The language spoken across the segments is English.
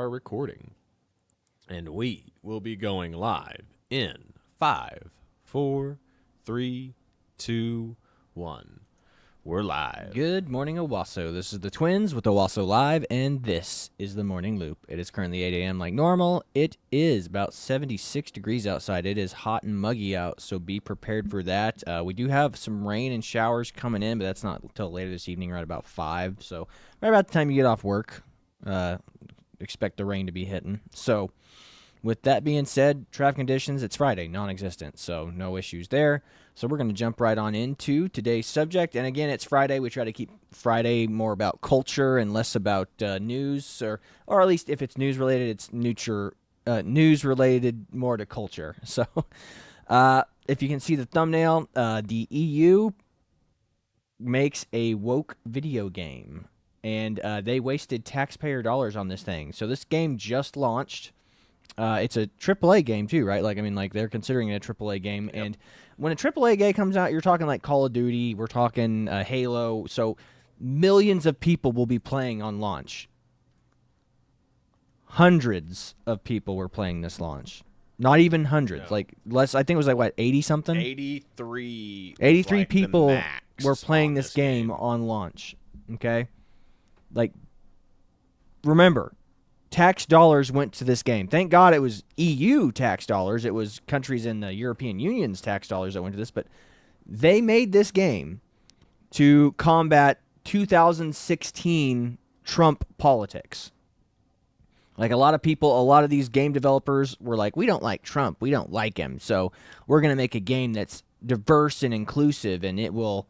are recording. And we will be going live in 5, 4, 3, 2, 1. We're live. Good morning, Owasso. This is the Twins with Owasso Live, and this is the Morning Loop. It is currently 8 a.m. like normal. It is about 76 degrees outside. It is hot and muggy out, so be prepared for that. We do have some rain and showers coming in, but that's not until later this evening, right about 5. So right about the time you get off work, expect the rain to be hitting. So with that being said, traffic conditions, it's Friday, non-existent, so no issues there. So we're going to jump right on into today's subject. And again, it's Friday. We try to keep Friday more about culture and less about news, or at least if it's news-related, it's news-related more to culture. So if you can see the thumbnail, the EU makes a woke video game, and they wasted taxpayer dollars on this thing. So this game just launched. It's a AAA game too, right? Like they're considering it a AAA game. Yep. And when a AAA game comes out, you're talking like Call of Duty, we're talking Halo. So millions of people will be playing on launch. Hundreds of people were playing this launch. Not even hundreds, like less. I think it was like what, 80 something. 83 like people were playing this game on launch. Okay, like remember. Tax dollars went to this game. Thank God it was EU tax dollars. It was countries in the European Union's tax dollars that went to this. But they made this game to combat 2016 Trump politics. Like a lot of these game developers were like, we don't like Trump. We don't like him. So we're going to make a game that's diverse and inclusive, and it will...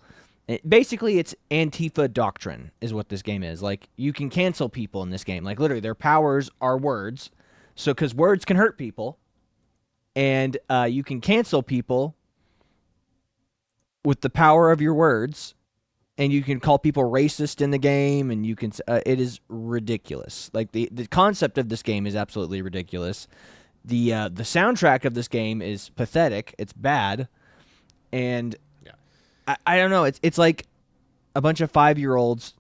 Basically, it's Antifa doctrine is what this game is. Like, you can cancel people in this game. Like, literally, their powers are words. So, because words can hurt people. And you can cancel people with the power of your words. And you can call people racist in the game. And you can... it is ridiculous. Like, the concept of this game is absolutely ridiculous. The soundtrack of this game is pathetic. It's bad. And... I don't know. It's like a bunch of 5-year-olds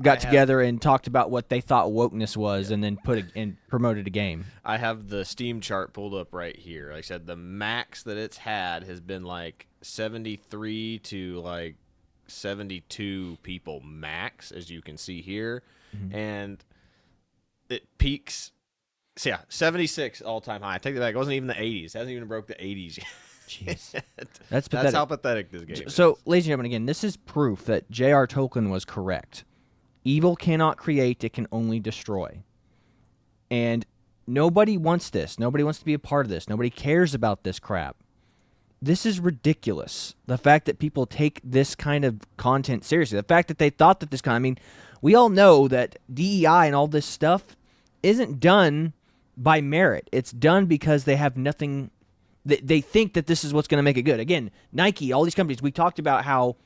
got together and talked about what they thought wokeness was, and then promoted a game. I have the Steam chart pulled up right here. Like I said, the max that it's had has been like 73 to like 72 people max, as you can see here, and it peaks. So yeah, 76 all-time high. I take that back. It wasn't even the 80s. It hasn't even broke the 80s yet. Jeez. That's how pathetic this game is. So, ladies and gentlemen, again, this is proof that J.R. Tolkien was correct. Evil cannot create, it can only destroy. And nobody wants this. Nobody wants to be a part of this. Nobody cares about this crap. This is ridiculous. The fact that people take this kind of content seriously. The fact that they thought that we all know that DEI and all this stuff isn't done by merit. It's done because they have nothing... They think that this is what's going to make it good. Again, Nike, all these companies, we talked about how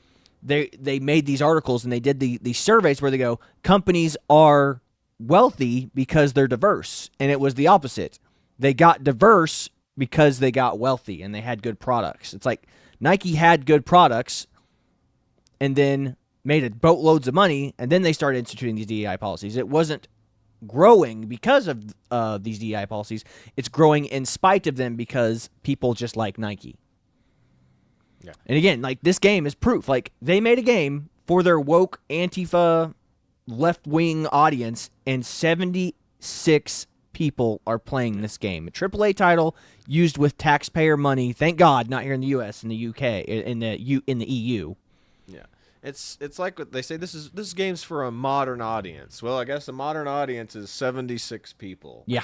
they made these articles and they did these surveys where they go, companies are wealthy because they're diverse. And it was the opposite. They got diverse because they got wealthy and they had good products. It's like Nike had good products and then made boatloads of money, and then they started instituting these DEI policies. It wasn't growing because of these DEI policies. It's growing in spite of them because people just like Nike. Yeah. And again, like, this game is proof. Like, they made a game for their woke Antifa left-wing audience, and 76 people are playing this game. A AAA title used with taxpayer money. Thank God, not here in the U.S., in the UK, in the EU. Yeah. It's like what they say, this game's for a modern audience. Well, I guess the modern audience is 76 people. Yeah.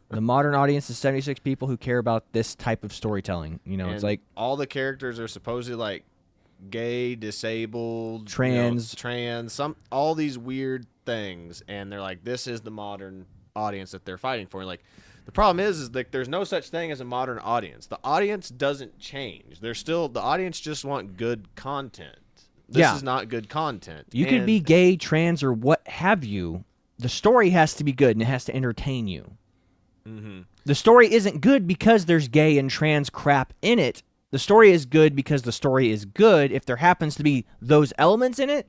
The modern audience is 76 people who care about this type of storytelling. You know, and it's like all the characters are supposedly like gay, disabled, trans, all these weird things, and they're like, this is the modern audience that they're fighting for. And like, the problem is that there's no such thing as a modern audience. The audience doesn't change. The audience just want good content. This is not good content. You can be gay, trans, or what have you. The story has to be good, and it has to entertain you. Mm-hmm. The story isn't good because there's gay and trans crap in it. The story is good because the story is good. If there happens to be those elements in it,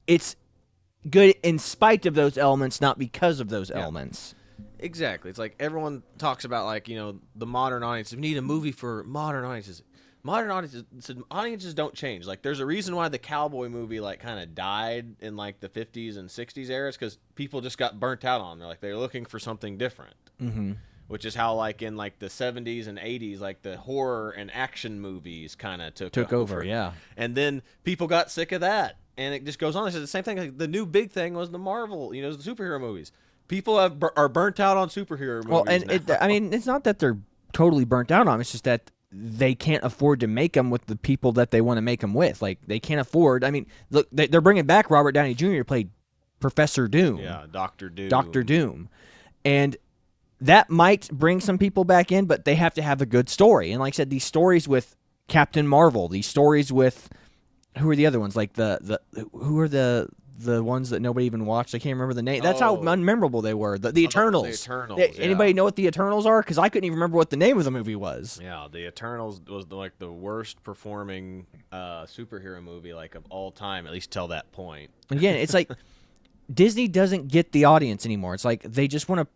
it's good in spite of those elements, not because of those Yeah. elements. Exactly. It's like everyone talks about, like, the modern audience. We need a movie for modern audiences. Audiences don't change. Like, there's a reason why the cowboy movie, like, kind of died in, like, the 50s and 60s eras, because people just got burnt out on. They're looking for something different. Mm-hmm. Which is how, like, in, like, the 70s and 80s, like, the horror and action movies kind of took over. Yeah. And then people got sick of that, and it just goes on. It's the same thing. Like, the new big thing was the Marvel, the superhero movies. People are burnt out on superhero movies. Well, and it's not that they're totally burnt out on them. It's just that they can't afford to make them with the people that they want to make them with. Like, they can't afford. I mean, look, they're bringing back Robert Downey Jr. to play Professor Doom. Yeah, Doctor Doom. Doctor Doom, and that might bring some people back in, but they have to have a good story. And like I said, these stories with Captain Marvel, these stories with who are the other ones? Like who are the ones that nobody even watched? I can't remember the name. That's how unmemorable they were. The Eternals. The Eternals. Anybody know what the Eternals are? Because I couldn't even remember what the name of the movie was. Yeah, the Eternals was like the worst performing superhero movie, like, of all time, at least till that point. Again, it's like Disney doesn't get the audience anymore. It's like they just want to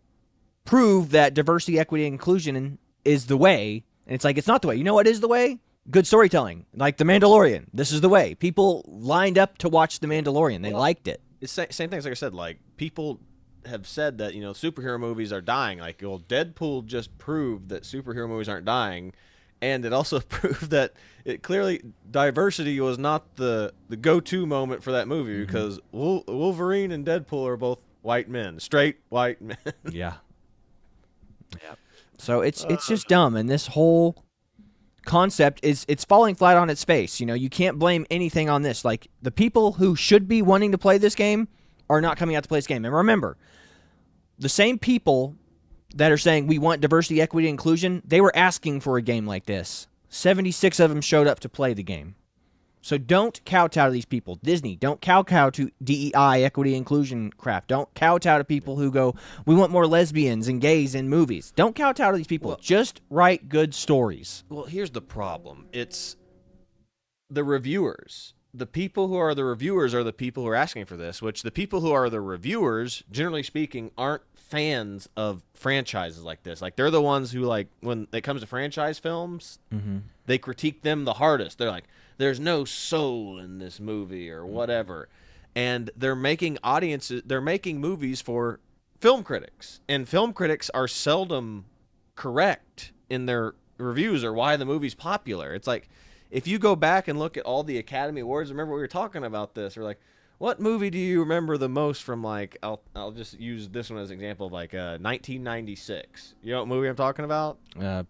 prove that diversity, equity, and inclusion is the way. And it's like, it's not the way. You know what is the way? Good storytelling. Like The Mandalorian. This is the way. People lined up to watch The Mandalorian. They liked it. It's same things, like I said. Like, people have said that, superhero movies are dying. Like, well, Deadpool just proved that superhero movies aren't dying. And it also proved that it clearly diversity was not the go-to moment for that movie, because Wolverine and Deadpool are both white men, straight white men. Yeah. Yeah. So it's just dumb, and this whole concept it's falling flat on its face. You can't blame anything on this. Like, the people who should be wanting to play this game are not coming out to play this game. And remember, the same people that are saying we want diversity, equity, inclusion, they were asking for a game like this. 76 of them showed up to play the game. So don't kowtow to these people. Disney, don't kowtow to DEI, equity, inclusion crap. Don't kowtow to people who go, we want more lesbians and gays in movies. Don't kowtow to these people. Well, just write good stories. Well, here's the problem. It's the reviewers. The people who are the reviewers are the people who are asking for this, which the people who are the reviewers, generally speaking, aren't fans of franchises like this. Like, they're the ones who, like, when it comes to franchise films, they critique them the hardest. They're like, there's no soul in this movie or whatever. And they're making movies for film critics. And film critics are seldom correct in their reviews or why the movie's popular. It's like, if you go back and look at all the Academy Awards, remember we were talking about this. We're like, what movie do you remember the most from, like, I'll just use this one as an example of, like, 1996. You know what movie I'm talking about?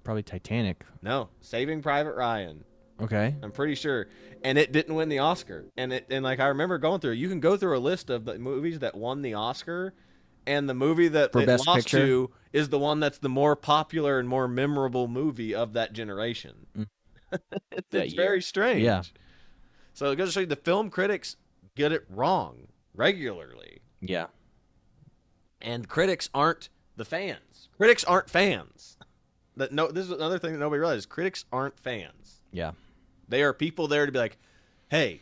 Probably Titanic. No, Saving Private Ryan. Okay. I'm pretty sure. And it didn't win the Oscar. And like, I remember going through, you can go through a list of the movies that won the Oscar, and the movie that For it Best lost Picture? to is the one that's the more popular and more memorable movie of that generation. It's very strange. Yeah. So it goes to show you the film critics get it wrong regularly. Yeah. And critics aren't the fans. Critics aren't fans. This is another thing that nobody realizes. Critics aren't fans. Yeah. They are people there to be like, hey,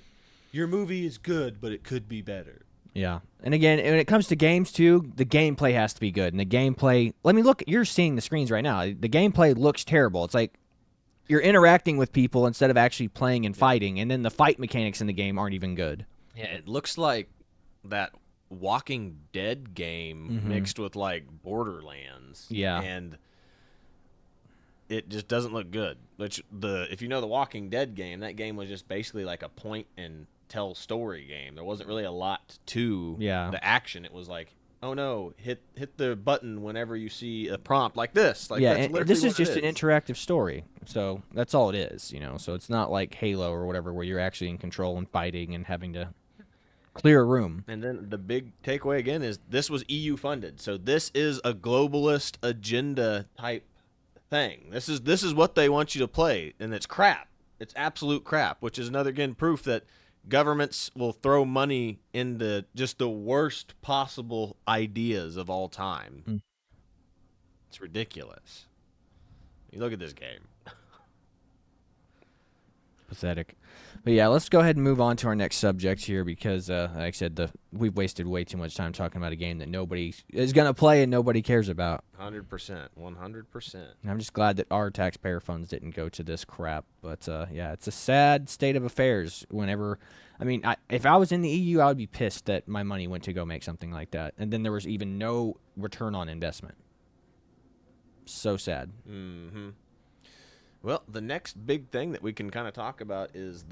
your movie is good, but it could be better. Yeah. And again, when it comes to games, too, the gameplay has to be good. And the gameplay, look, you're seeing the screens right now. The gameplay looks terrible. It's like you're interacting with people instead of actually playing and fighting. And then the fight mechanics in the game aren't even good. Yeah, it looks like that Walking Dead game mixed with, like, Borderlands. Yeah. And it just doesn't look good. If you know the Walking Dead game, that game was just basically like a point and tell story game. There wasn't really a lot to the action. It was like, oh no, hit the button whenever you see a prompt like this. Like, yeah, that's and this is what just an interactive story. So that's all it is, So it's not like Halo or whatever where you're actually in control and fighting and having to clear a room. And then the big takeaway again is this was EU funded. So this is a globalist agenda type thing. This is what they want you to play, and it's crap. It's absolute crap, which is another, again, proof that governments will throw money into just the worst possible ideas of all time. It's ridiculous. You look at this game. Pathetic. But yeah, let's go ahead and move on to our next subject here because, like I said, we've wasted way too much time talking about a game that nobody is going to play and nobody cares about. 100%. 100%. I'm just glad that our taxpayer funds didn't go to this crap. But yeah, it's a sad state of affairs whenever. I mean, if I was in the EU, I would be pissed that my money went to go make something like that. And then there was even no return on investment. So sad. Mm-hmm. Well, the next big thing that we can kind of talk about is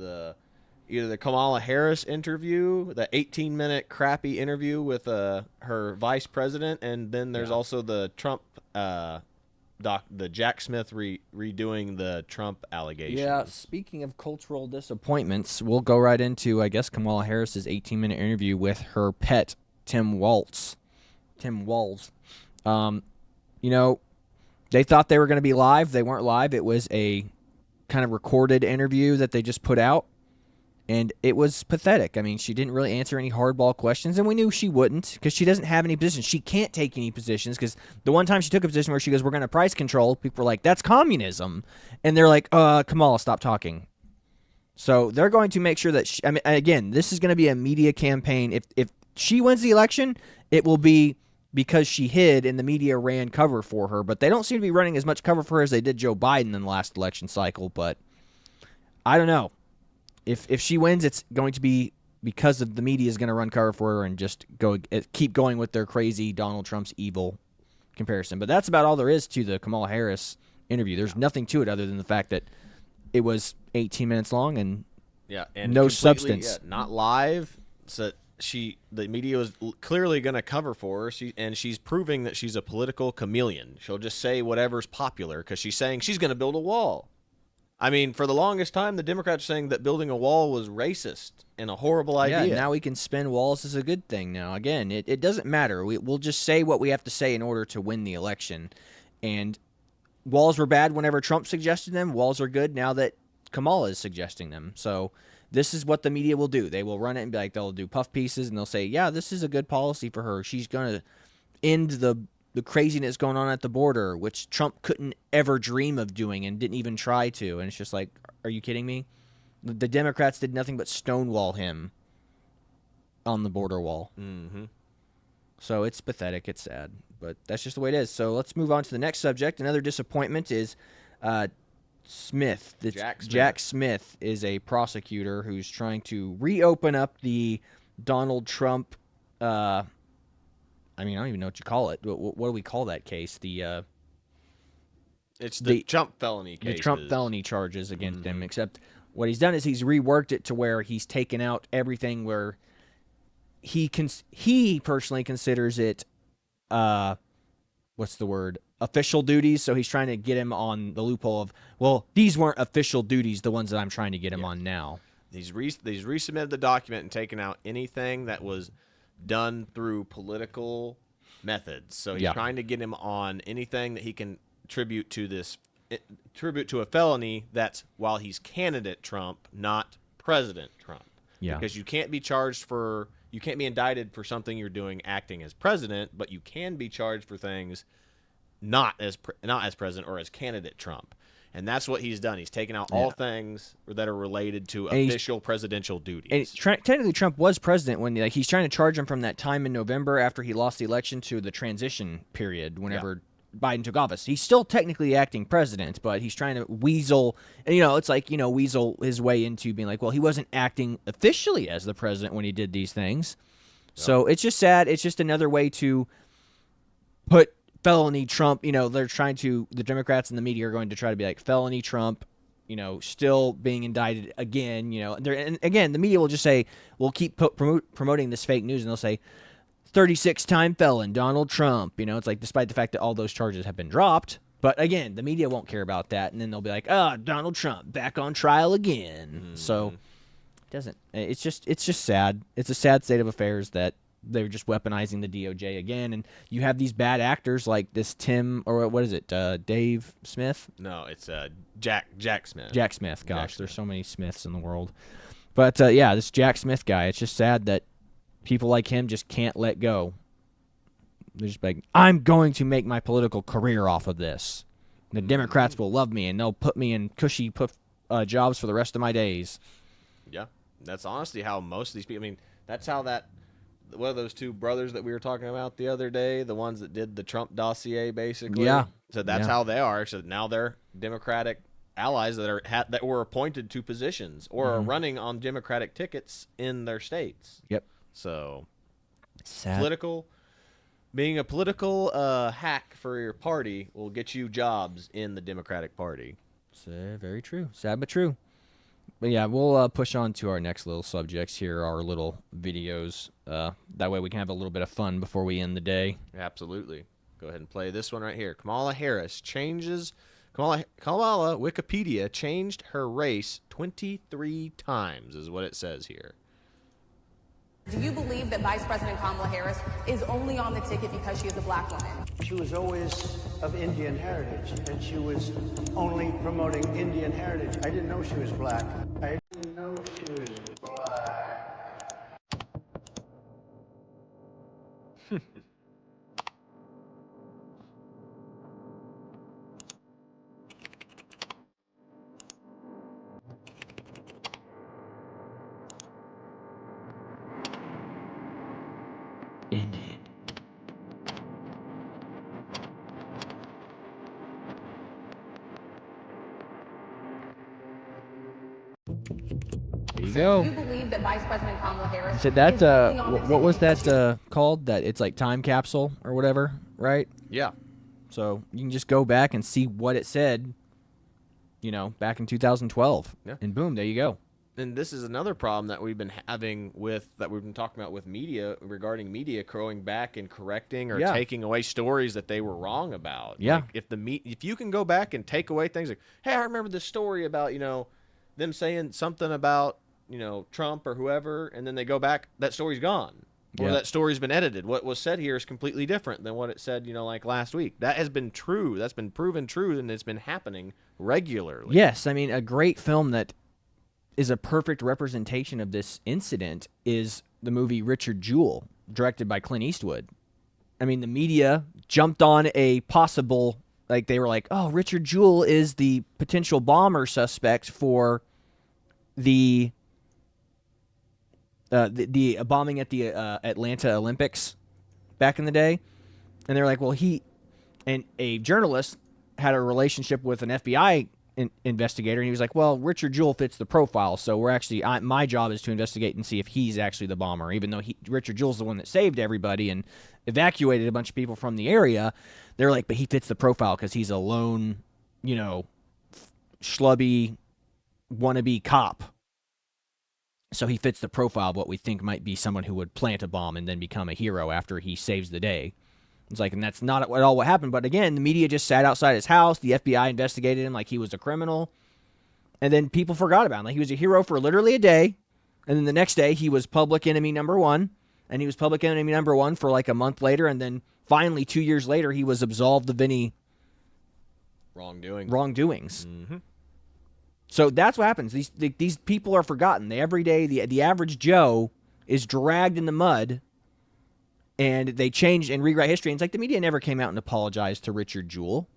either the Kamala Harris interview, the 18-minute crappy interview with her vice president, and then there's also the Trump the Jack Smith redoing the Trump allegations. Yeah, speaking of cultural disappointments, we'll go right into, I guess, Kamala Harris's 18-minute interview with her pet, Tim Walz. You know, they thought they were going to be live. They weren't live. It was a kind of recorded interview that they just put out, and it was pathetic. I mean, she didn't really answer any hardball questions, and we knew she wouldn't because she doesn't have any positions. She can't take any positions because the one time she took a position where she goes, we're going to price control, people were like, that's communism. And they're like, Kamala, stop talking. So they're going to make sure that, I mean, again, this is going to be a media campaign. If she wins the election, it will be because she hid and the media ran cover for her. But they don't seem to be running as much cover for her as they did Joe Biden in the last election cycle. But I don't know. If she wins, it's going to be because of the media is going to run cover for her and just keep going with their crazy Donald Trump's evil comparison. But that's about all there is to the Kamala Harris interview. There's nothing to it other than the fact that it was 18 minutes long and no substance. Not live. So the media was clearly going to cover for her. She's proving that she's a political chameleon. She'll just say whatever's popular because she's saying she's going to build a wall. I mean, for the longest time, the Democrats were saying that building a wall was racist and a horrible idea. Yeah, now we can spin walls as a good thing now. Again, it doesn't matter. We'll just say what we have to say in order to win the election. And walls were bad whenever Trump suggested them. Walls are good now that Kamala is suggesting them. So this is what the media will do. They will run it and be like, they'll do puff pieces, and they'll say, yeah, this is a good policy for her. She's going to end the craziness going on at the border, which Trump couldn't ever dream of doing and didn't even try to. And it's just like, are you kidding me? The Democrats did nothing but stonewall him on the border wall. Mm-hmm. So it's pathetic. It's sad. But that's just the way it is. So let's move on to the next subject. Another disappointment is Smith. Jack Smith is a prosecutor who's trying to reopen up the Donald Trump I don't even know what you call it. What do we call that case? It's the Trump felony case. The Trump felony charges against him, except what he's done is he's reworked it to where he's taken out everything where he personally considers it, what's the word? Official duties. So he's trying to get him on the loophole of, well, these weren't official duties, the ones that I'm trying to get him on now. He's resubmitted the document and taken out anything that was done through political methods. So he's trying to get him on anything that he can attribute to a felony that's while he's candidate Trump, not President Trump. Yeah. Because you can't be indicted for something you're doing acting as president, but you can be charged for things not as president or as candidate Trump. And that's what he's done. He's taken out all things that are related to official presidential duties. And technically, Trump was president when he's trying to charge him from that time in November after he lost the election to the transition period whenever Biden took office. He's still technically acting president, but he's trying to weasel, and it's like, weasel his way into being like, well, he wasn't acting officially as the president when he did these things. Yep. So it's just sad. It's just another way to put felony Trump, the Democrats and the media are going to try to be like, felony Trump, still being indicted again, and again, the media will just say, we'll keep promoting this fake news, and they'll say, 36-time felon, Donald Trump, it's like, despite the fact that all those charges have been dropped, but again, the media won't care about that, and then they'll be like, Donald Trump, back on trial again. Mm-hmm. So, it's just sad. It's a sad state of affairs that they're just weaponizing the DOJ again, and you have these bad actors like this Tim, or what is it, Dave Smith? No, it's Jack Smith. Jack Smith. Gosh, there's so many Smiths in the world. But this Jack Smith guy, it's just sad that people like him just can't let go. They're just like, I'm going to make my political career off of this. The Democrats will love me, and they'll put me in cushy jobs for the rest of my days. Yeah, that's honestly how most of these people. I mean, that's how one of those two brothers that we were talking about the other day, the ones that did the Trump dossier, basically. Yeah. So that's how they are. So now they're Democratic allies that were appointed to positions or are running on Democratic tickets in their states. Yep. So Sad. being a political hack for your party will get you jobs in the Democratic Party. Very true. Sad but true. But yeah, we'll push on to our next little subjects here, our little videos. That way we can have a little bit of fun before we end the day. Absolutely. Go ahead and play this one right here. Kamala Wikipedia changed her race 23 times is what it says here. Do you believe that Vice President Kamala Harris is only on the ticket because she is a black woman? She was always of Indian heritage, and she was only promoting Indian heritage. I didn't know she was black. I didn't know she was black. Indian. There you go. Do you believe that Vice President Kamala Harris So that is only on the what was ticket that called? That it's like time capsule or whatever, right? Yeah. So you can just go back and see what it said, back in 2012. Yeah. And boom, there you go. And this is another problem that we've been having that we've been talking about with media regarding media going back and correcting or taking away stories that they were wrong about. Yeah. Like if you can go back and take away things like, hey, I remember this story about, them saying something about, Trump or whoever, and then they go back, that story's gone. Or Yeah. that story's been edited. What was said here is completely different than what it said, like last week. That has been true. That's been proven true, and it's been happening regularly. Yes, I mean, a great film that is a perfect representation of this incident is the movie Richard Jewell, directed by Clint Eastwood. I mean, the media jumped on a possible, they were like, oh, Richard Jewell is the potential bomber suspect for the bombing at the Atlanta Olympics back in the day. And they're like, well, and a journalist had a relationship with an FBI investigator, and he was like, well, Richard Jewell fits the profile, so we're actually, my job is to investigate and see if he's actually the bomber, even though Richard Jewell's the one that saved everybody and evacuated a bunch of people from the area. They're like, but he fits the profile because he's a lone, schlubby, wannabe cop. So he fits the profile of what we think might be someone who would plant a bomb and then become a hero after he saves the day. It's like, and that's not at all what happened. But again, the media just sat outside his house. The FBI investigated him like he was a criminal. And then people forgot about him. Like he was a hero for literally a day. And then the next day, he was public enemy number one. And he was public enemy number one for like a month later. And then finally, 2 years later, he was absolved of any wrongdoings. Mm-hmm. So that's what happens. These people are forgotten. Every day, the average Joe is dragged in the mud, and they change and rewrite history. And it's like the media never came out and apologized to Richard Jewell.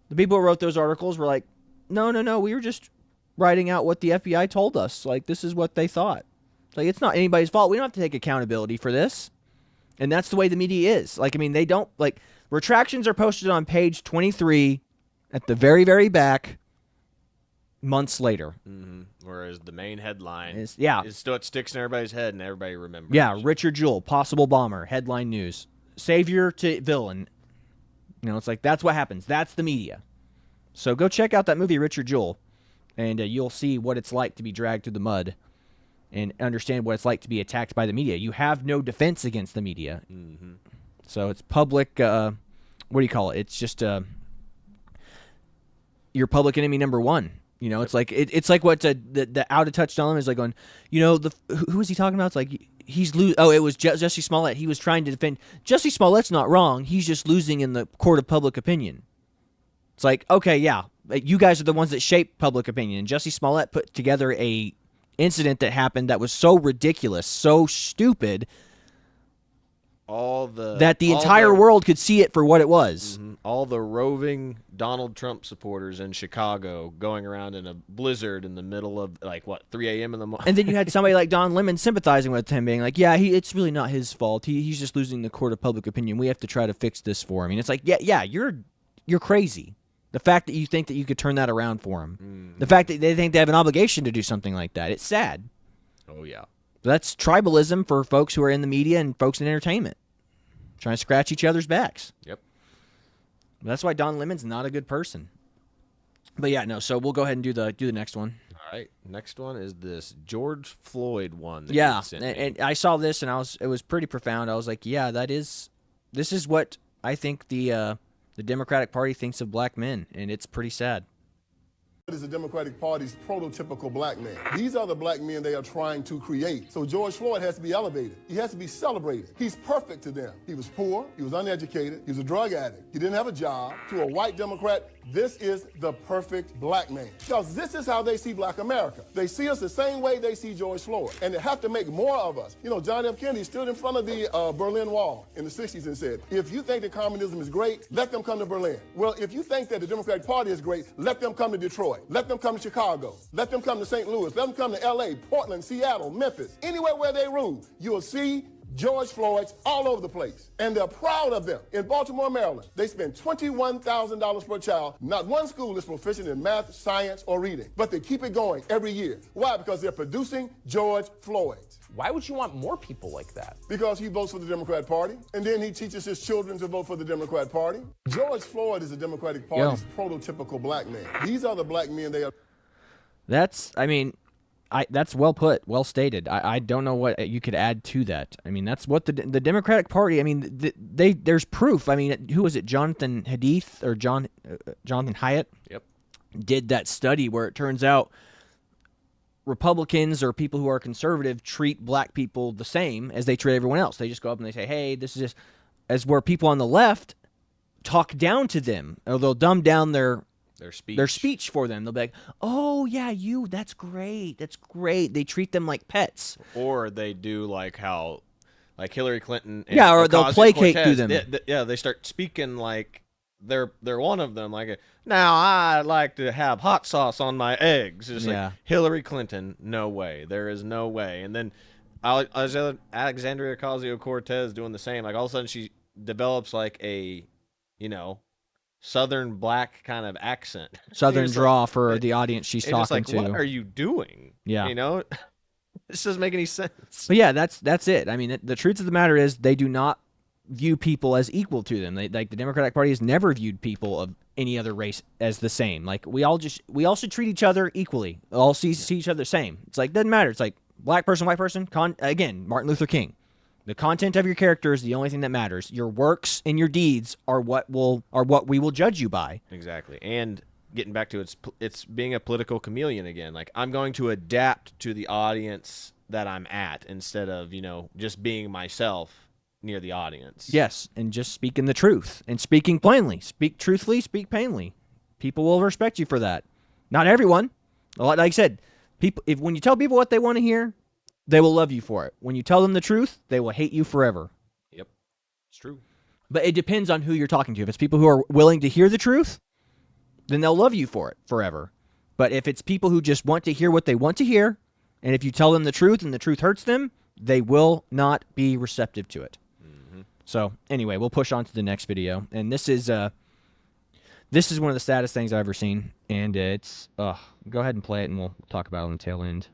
The people who wrote those articles were like, no, we were just writing out what the FBI told us. Like, this is what they thought. Like, it's not anybody's fault. We don't have to take accountability for this. And that's the way the media is. Like, I mean, they don't, retractions are posted on page 23 at the very, very back months later. Mm-hmm. Whereas the main headline is still, it sticks in everybody's head and everybody remembers. Yeah, Richard Jewell, possible bomber, headline news. Savior to villain. It's like, that's what happens. That's the media. So go check out that movie, Richard Jewell, and you'll see what it's like to be dragged through the mud and understand what it's like to be attacked by the media. You have no defense against the media. Mm-hmm. So it's public, what do you call it? It's just your public enemy number one. It's like it's like what the out of touch Donald is like going. Who is he talking about? It's like he's losing. Oh, it was Jussie Smollett. He was trying to defend Jussie Smollett's not wrong. He's just losing in the court of public opinion. It's like, okay, yeah, you guys are the ones that shape public opinion. And Jussie Smollett put together a incident that happened that was so ridiculous, so stupid, that the entire world could see it for what it was. Mm-hmm. all the roving Donald Trump supporters in Chicago going around in a blizzard in the middle of, like, what, 3 a.m. in the morning? And then you had somebody like Don Lemon sympathizing with him, being like, yeah, it's really not his fault. He's just losing the court of public opinion. We have to try to fix this for him. And it's like, yeah, you're crazy. The fact that you think that you could turn that around for him. The fact that they think they have an obligation to do something like that. It's sad. Oh, yeah. That's tribalism for folks who are in the media and folks in entertainment. Trying to scratch each other's backs. Yep. That's why Don Lemon's not a good person. But yeah, no, so we'll go ahead and do the next one. All right. Next one is this George Floyd one. That Yeah, you sent me. and I saw this, and it was pretty profound. I was like, yeah, this is what I think the Democratic Party thinks of black men, and it's pretty sad. What is the Democratic Party's prototypical black man? These are the black men they are trying to create. So George Floyd has to be elevated. He has to be celebrated. He's perfect to them. He was poor. He was uneducated. He was a drug addict. He didn't have a job. To a white Democrat, this is the perfect black man. Because this is how they see black America. They see us the same way they see George Floyd. And they have to make more of us. You know, John F. Kennedy stood in front of the Berlin Wall in the 60s and said, if you think that communism is great, let them come to Berlin. Well, if you think that the Democratic Party is great, let them come to Detroit. Let them come to Chicago. Let them come to St. Louis. Let them come to L.A., Portland, Seattle, Memphis. Anywhere where they rule, you will see George Floyd's all over the place. And they're proud of them. In Baltimore, Maryland, they spend $21,000 per child. Not one school is proficient in math, science, or reading. But they keep it going every year. Why? Because they're producing George Floyds. Why would you want more people like that? Because he votes for the Democrat Party, and then he teaches his children to vote for the Democrat Party. George Floyd is the Democratic Party's prototypical black man. These are the black men they are. That's well put, well stated. I don't know what you could add to that. I mean, that's what the Democratic Party. I mean, there's proof. I mean, who was it? Jonathan Haidt or Jonathan Haidt? Yep. Did that study where it turns out Republicans or people who are conservative treat black people the same as they treat everyone else. They just go up and they say, hey, this is just, as where people on the left talk down to them, or they'll dumb down their speech for them. They'll be like, oh, yeah, that's great. That's great. They treat them like pets. Or they do like Hillary Clinton and or they'll placate to them. They start speaking like they're one of them. Like, now I like to have hot sauce on my eggs. It's like, Hillary Clinton, no way. There is no way. And then Alexandria Ocasio-Cortez doing the same. Like, all of a sudden she develops like a, Southern black kind of accent. Southern draw for the audience she's talking to. What are you doing? Yeah. This doesn't make any sense. But yeah, that's it. I mean, the truth of the matter is they do not view people as equal to them. Like the Democratic Party has never viewed people of any other race as the same. Like we all should treat each other equally. All see each other the same. It's like, doesn't matter. It's like black person, white person. Again, Martin Luther King. The content of your character is the only thing that matters. Your works and your deeds are what we will judge you by. Exactly. And getting back to it's being a political chameleon again. Like, I'm going to adapt to the audience that I'm at instead of, just being myself near the audience. Yes, and just speaking the truth and speaking plainly. Speak truthfully, speak plainly. People will respect you for that. Not everyone. Like I said, when you tell people what they want to hear, they will love you for it. When you tell them the truth, they will hate you forever. Yep, it's true. But it depends on who you're talking to. If it's people who are willing to hear the truth, then they'll love you for it forever. But if it's people who just want to hear what they want to hear, and if you tell them the truth and the truth hurts them, they will not be receptive to it. Mm-hmm. So anyway, we'll push on to the next video. And this is one of the saddest things I've ever seen. And it's, go ahead and play it and we'll talk about it on the tail end.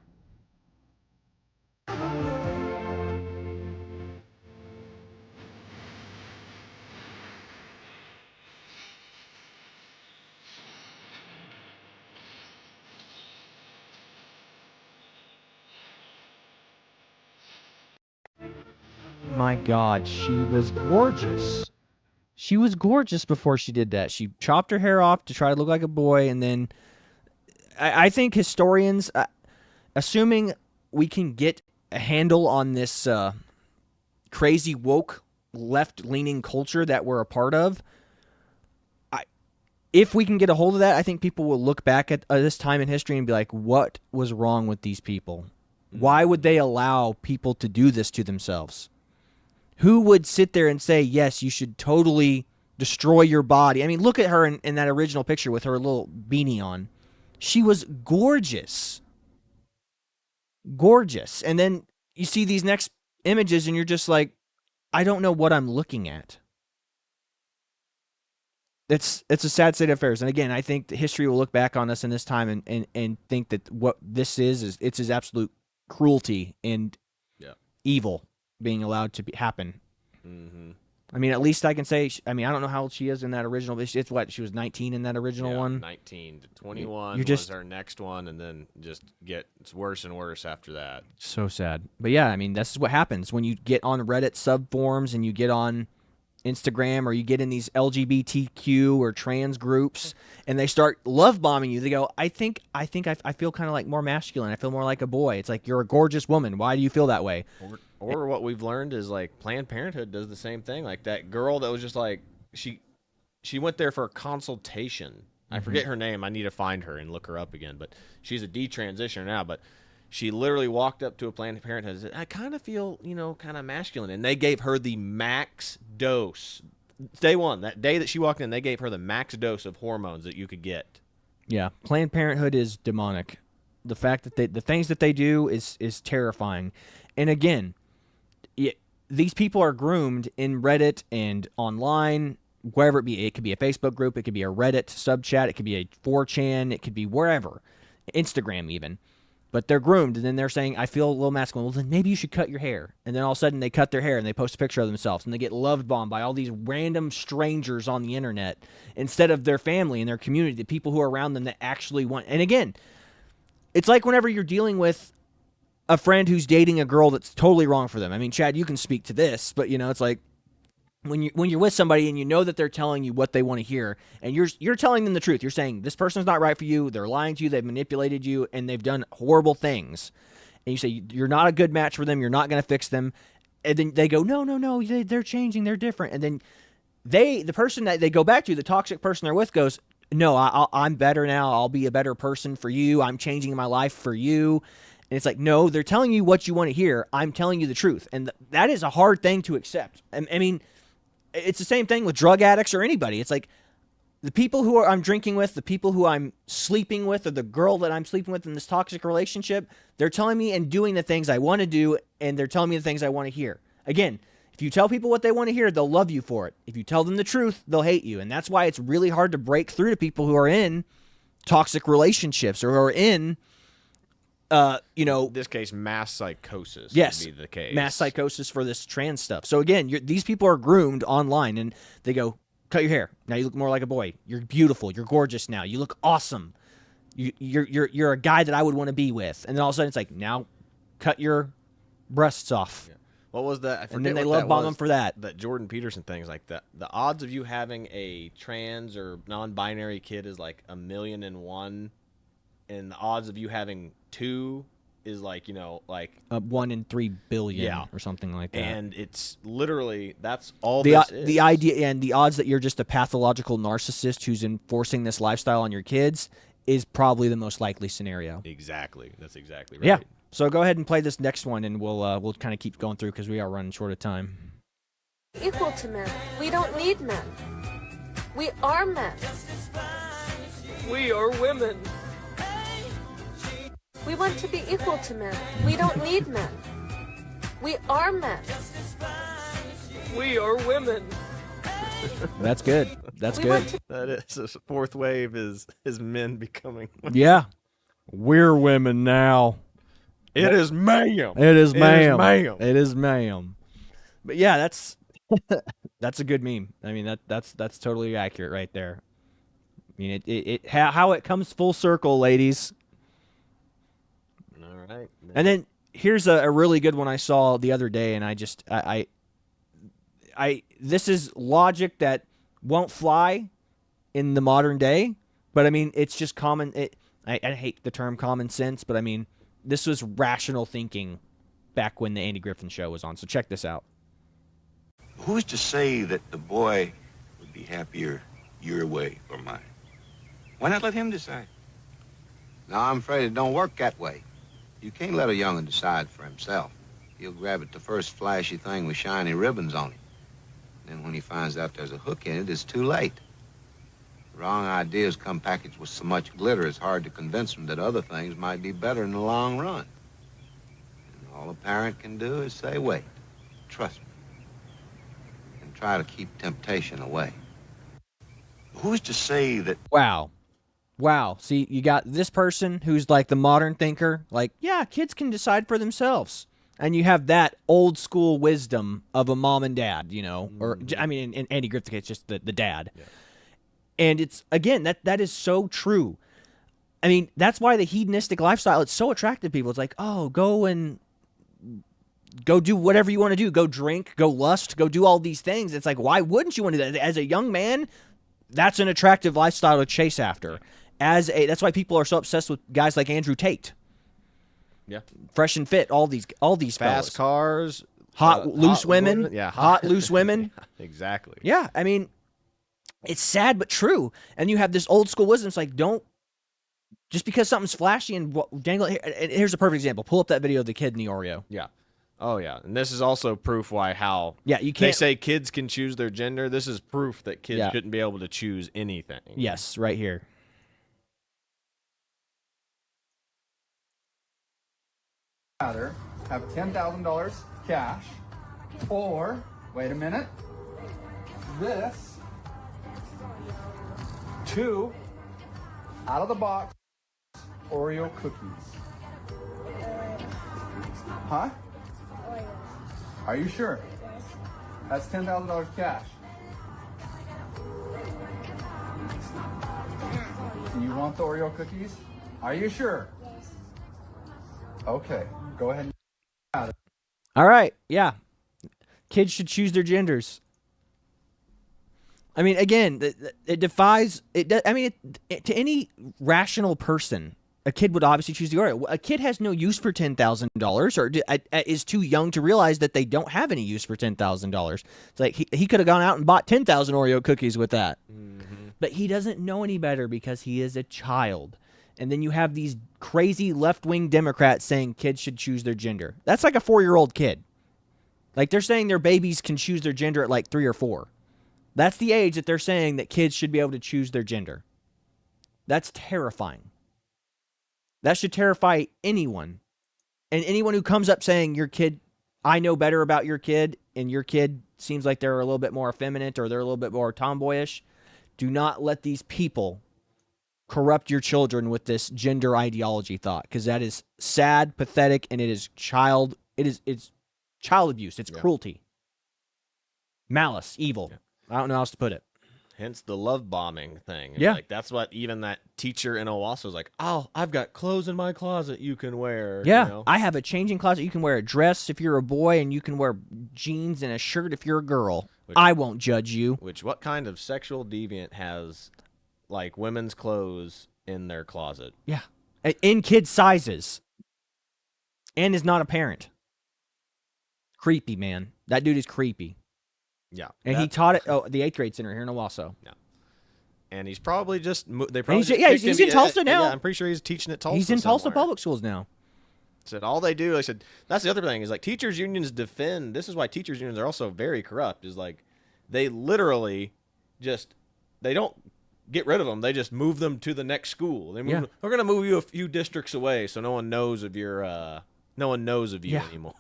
My God, she was gorgeous. She was gorgeous before she did that. She chopped her hair off to try to look like a boy, and then I think historians, assuming we can get a handle on this crazy woke left-leaning culture that we're a part of, if we can get a hold of that, I think people will look back at this time in history and be like, what was wrong with these people? Why would they allow people to do this to themselves? Who would sit there and say, yes, you should totally destroy your body. I mean, look at her in that original picture with her little beanie on. She was gorgeous. Gorgeous. And then you see these next images and you're just like, I don't know what I'm looking at. It's a sad state of affairs. And again, I think that history will look back on us in this time and think that what this is it's his absolute cruelty and evil being allowed to happen. Mm-hmm. I mean, at least I can say, I don't know how old she is in that original. It's what, she was 19 in that original one? 19 to 21 You're just, was our next one, and then it's worse and worse after that. So sad. But yeah, I mean, this is what happens when you get on Reddit subforums and you get on Instagram or you get in these LGBTQ or trans groups and they start love bombing you. They go, I think I feel kind of like more masculine. I feel more like a boy. It's like, you're a gorgeous woman. Why do you feel that way? Or what we've learned is like Planned Parenthood does the same thing. Like that girl that was just like, she went there for a consultation. I forget her name. I need to find her and look her up again, but she's a detransitioner now, but she literally walked up to a Planned Parenthood and said, I kind of feel, kind of masculine. And they gave her the max dose. Day one, that day that she walked in, they gave her the max dose of hormones that you could get. Yeah, Planned Parenthood is demonic. The fact that the things that they do is terrifying. And again, these people are groomed in Reddit and online, wherever it be. It could be a Facebook group. It could be a Reddit sub chat. It could be a 4chan. It could be wherever. Instagram even. But they're groomed, and then they're saying, I feel a little masculine. Well, then maybe you should cut your hair. And then all of a sudden they cut their hair and they post a picture of themselves, and they get love bombed by all these random strangers on the internet instead of their family and their community, the people who are around them that actually want. And again, it's like whenever you're dealing with a friend who's dating a girl that's totally wrong for them. I mean, Chad, you can speak to this, but it's like when you're with somebody and you know that they're telling you what they want to hear, and you're telling them the truth. You're saying this person's not right for you. They're lying to you. They've manipulated you, and they've done horrible things. And you say you're not a good match for them. You're not going to fix them. And then they go, no, they're changing. They're different. And then the person that they go back to, the toxic person they're with, goes, no, I'm better now. I'll be a better person for you. I'm changing my life for you. And it's like, no, they're telling you what you want to hear. I'm telling you the truth. And that is a hard thing to accept. I mean, it's the same thing with drug addicts or anybody. It's like the people who I'm drinking with, the people who I'm sleeping with, or the girl that I'm sleeping with in this toxic relationship, they're telling me and doing the things I want to do, and they're telling me the things I want to hear. Again, if you tell people what they want to hear, they'll love you for it. If you tell them the truth, they'll hate you. And that's why it's really hard to break through to people who are in toxic relationships or who are in this case, mass psychosis yes, would be the case. Mass psychosis for this trans stuff. So again, these people are groomed online, and they go, cut your hair. Now you look more like a boy. You're beautiful. You're gorgeous now. You look awesome. You're a guy that I would want to be with. And then all of a sudden it's like, now cut your breasts off. Yeah. What was that? I forget. And then they love bomb them for that. That Jordan Peterson thing is like that. The odds of you having a trans or non-binary kid is like 1,000,001. And the odds of you having 2 is like 1 in 3 billion or something like that. And it's literally that's all this is. The idea and the odds that you're just a pathological narcissist who's enforcing this lifestyle on your kids is probably the most likely scenario. Exactly. That's exactly right. Yeah. So go ahead and play this next one, and we'll kind of keep going through because we are running short of time. Equal to men. We don't need men. We are men. We are women. We want to be equal to men. We don't need men. We are men. We are women. That's good. That's good. That is the fourth wave is men becoming. Yeah, we're women now. It is ma'am. It is ma'am. It is ma'am. It is ma'am. But yeah, that's a good meme. I mean that's totally accurate right there. I mean it how it comes full circle, ladies. All right. And then here's a really good one I saw the other day, and I this is logic that won't fly in the modern day, but I mean it's just common. I hate the term common sense, but I mean this was rational thinking back when the Andy Griffin Show was on. So check this out. Who's to say that the boy would be happier your way or mine? Why not let him decide? No, I'm afraid it don't work that way. You can't let a young'un decide for himself. He'll grab at the first flashy thing with shiny ribbons on it. Then when he finds out there's a hook in it, it's too late. Wrong ideas come packaged with so much glitter, it's hard to convince them that other things might be better in the long run. And all a parent can do is say, wait, trust me, and try to keep temptation away. Who's to say that... Wow. See, you got this person who's like the modern thinker, like, yeah, kids can decide for themselves. And you have that old school wisdom of a mom and dad, you know, or, I mean, in Andy Griffith's case, just the dad. Yeah. And it's, again, that is so true. I mean, that's why the hedonistic lifestyle, it's so attractive to people. It's like, oh, go do whatever you want to do. Go drink, go lust, go do all these things. It's like, why wouldn't you want to do that? As a young man, that's an attractive lifestyle to chase after. That's why people are so obsessed with guys like Andrew Tate. Yeah. Fresh and fit, all these fast fellas. cars, loose women. Yeah. Hot, loose women. Yeah, exactly. Yeah, I mean, it's sad but true. And you have this old school wisdom. It's like, don't, just because something's flashy and dangle it. Here's a perfect example. Pull up that video of the kid in the Oreo. Yeah. Oh, yeah. And this is also proof you can't. They say kids can choose their gender. This is proof that kids shouldn't be able to choose anything. Yes, right here. Either have $10,000 cash, or, wait a minute, this, 2 out-of-the-box Oreo cookies. Huh? Are you sure? That's $10,000 cash. Do you want the Oreo cookies? Are you sure? Okay, go ahead and... All right, yeah. Kids should choose their genders. I mean, again, it defies... to any rational person, a kid would obviously choose the Oreo. A kid has no use for $10,000 or is too young to realize that they don't have any use for $10,000. It's like he could have gone out and bought 10,000 Oreo cookies with that. Mm-hmm. But he doesn't know any better because he is a child. And then you have these crazy left-wing Democrats saying kids should choose their gender. That's like a 4-year-old kid. Like, they're saying their babies can choose their gender at like 3 or 4. That's the age that they're saying that kids should be able to choose their gender. That's terrifying. That should terrify anyone. And anyone who comes up saying, your kid, I know better about your kid, and your kid seems like they're a little bit more effeminate or they're a little bit more tomboyish, do not let these people corrupt your children with this gender ideology thought, because that is sad, pathetic, and it's child abuse. It's cruelty, malice, evil. I don't know how else to put it. Hence the love bombing thing. Yeah. Like, that's what even that teacher in Owasso was like, oh, I've got clothes in my closet you can wear. Yeah, you know? I have a changing closet. You can wear a dress if you're a boy, and you can wear jeans and a shirt if you're a girl. I won't judge you. What kind of sexual deviant has, like, women's clothes in their closet? Yeah. In kid sizes. And is not a parent. Creepy, man. That dude is creepy. Yeah. And he taught it. Oh, the 8th grade center here in Owasso. Yeah. And he's probably just. He's in Tulsa now. Yeah, I'm pretty sure he's teaching at Tulsa. He's in Tulsa somewhere. Public Schools now. Said all they do. I said that's the other thing is like teachers unions defend. This is why teachers unions are also very corrupt. Is like they literally they don't get rid of them. They just move them to the next school. We're going to move you a few districts away so no one knows of your anymore.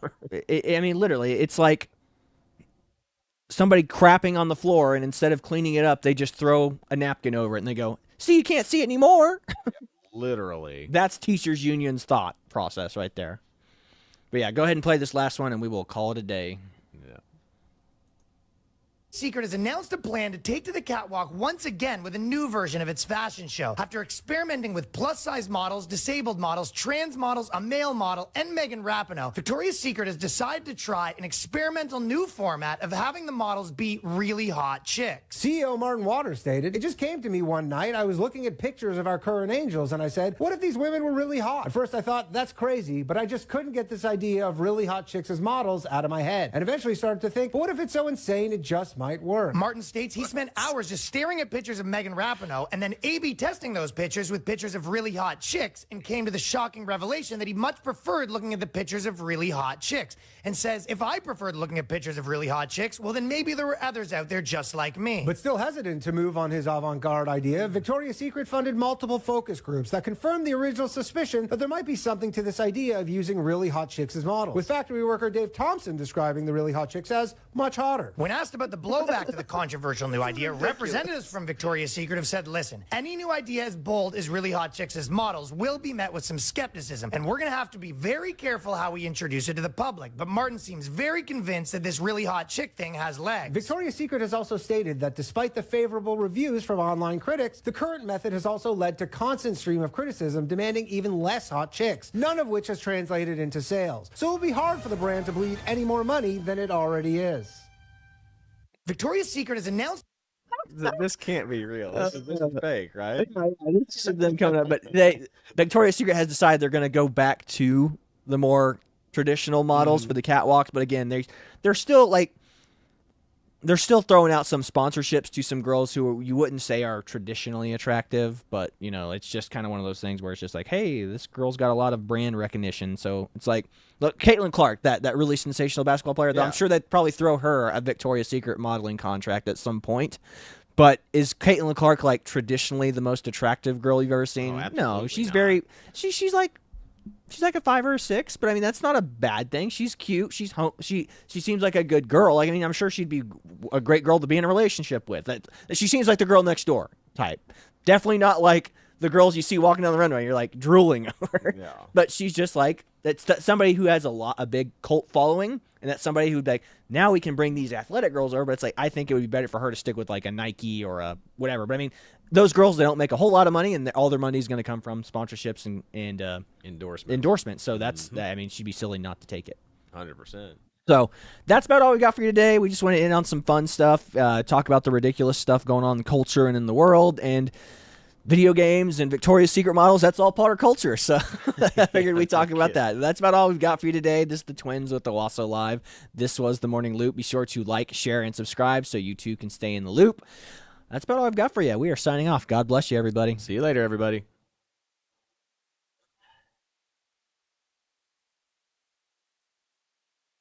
I mean, literally, it's like somebody crapping on the floor, and instead of cleaning it up, they just throw a napkin over it, and they go, see, you can't see it anymore. Literally. That's teachers union's thought process right there. But yeah, go ahead and play this last one, and we will call it a day. Secret has announced a plan to take to the catwalk once again with a new version of its fashion show. After experimenting with plus-size models, disabled models, trans models, a male model, and Megan Rapinoe, Victoria's Secret has decided to try an experimental new format of having the models be really hot chicks. CEO Martin Waters stated, it just came to me one night. I was looking at pictures of our current angels, and I said, what if these women were really hot? At first I thought, that's crazy, but I just couldn't get this idea of really hot chicks as models out of my head. And eventually started to think, but what if it's so insane it just might work. Martin states he spent hours just staring at pictures of Megan Rapinoe and then A/B testing those pictures with pictures of really hot chicks and came to the shocking revelation that he much preferred looking at the pictures of really hot chicks, and says, if I preferred looking at pictures of really hot chicks, well, then maybe there were others out there just like me. But still hesitant to move on his avant-garde idea, Victoria's Secret funded multiple focus groups that confirmed the original suspicion that there might be something to this idea of using really hot chicks as models, with factory worker Dave Thompson describing the really hot chicks as much hotter. When asked about the blowback to the controversial new idea, representatives from Victoria's Secret have said, listen, any new idea as bold as really hot chicks as models will be met with some skepticism, and we're going to have to be very careful how we introduce it to the public. But Martin seems very convinced that this really hot chick thing has legs. Victoria's Secret has also stated that despite the favorable reviews from online critics, the current method has also led to constant stream of criticism demanding even less hot chicks, none of which has translated into sales. So it will be hard for the brand to bleed any more money than it already is. Victoria's Secret has announced... This can't be real. This is fake, right? This is them coming up, but Victoria's Secret has decided they're going to go back to the more traditional models for the catwalks. But again, they're still throwing out some sponsorships to some girls who you wouldn't say are traditionally attractive, but you know, it's just kind of one of those things where it's just like, hey, this girl's got a lot of brand recognition. So it's like, look, Caitlin Clark, that really sensational basketball player. Yeah. I'm sure they'd probably throw her a Victoria's Secret modeling contract at some point. But is Caitlin Clark like traditionally the most attractive girl you've ever seen? Oh, no, she's not. She's like a 5 or a 6, but I mean that's not a bad thing. She's cute. She seems like a good girl. Like, I mean, I'm sure she'd be a great girl to be in a relationship with. She seems like the girl next door type. Definitely not like the girls you see walking down the runway. You're like drooling over. Yeah. But she's just like that's somebody who has a big cult following, and that's somebody who'd like, now we can bring these athletic girls over. But it's like, I think it would be better for her to stick with like a Nike or a whatever. But I mean, those girls, they don't make a whole lot of money, and all their money is going to come from sponsorships and endorsements. So that's I mean, she'd be silly not to take it. 100%. So that's about all we got for you today. We just want to end on some fun stuff, talk about the ridiculous stuff going on in the culture and in the world, and video games and Victoria's Secret models. That's all part of culture. So I figured we'd talk about that. That's about all we've got for you today. This is the Twins with the Owasso Live. This was the Morning Loop. Be sure to like, share, and subscribe so you too can stay in the loop. That's about all I've got for you. We are signing off. God bless you, everybody. See you later, everybody.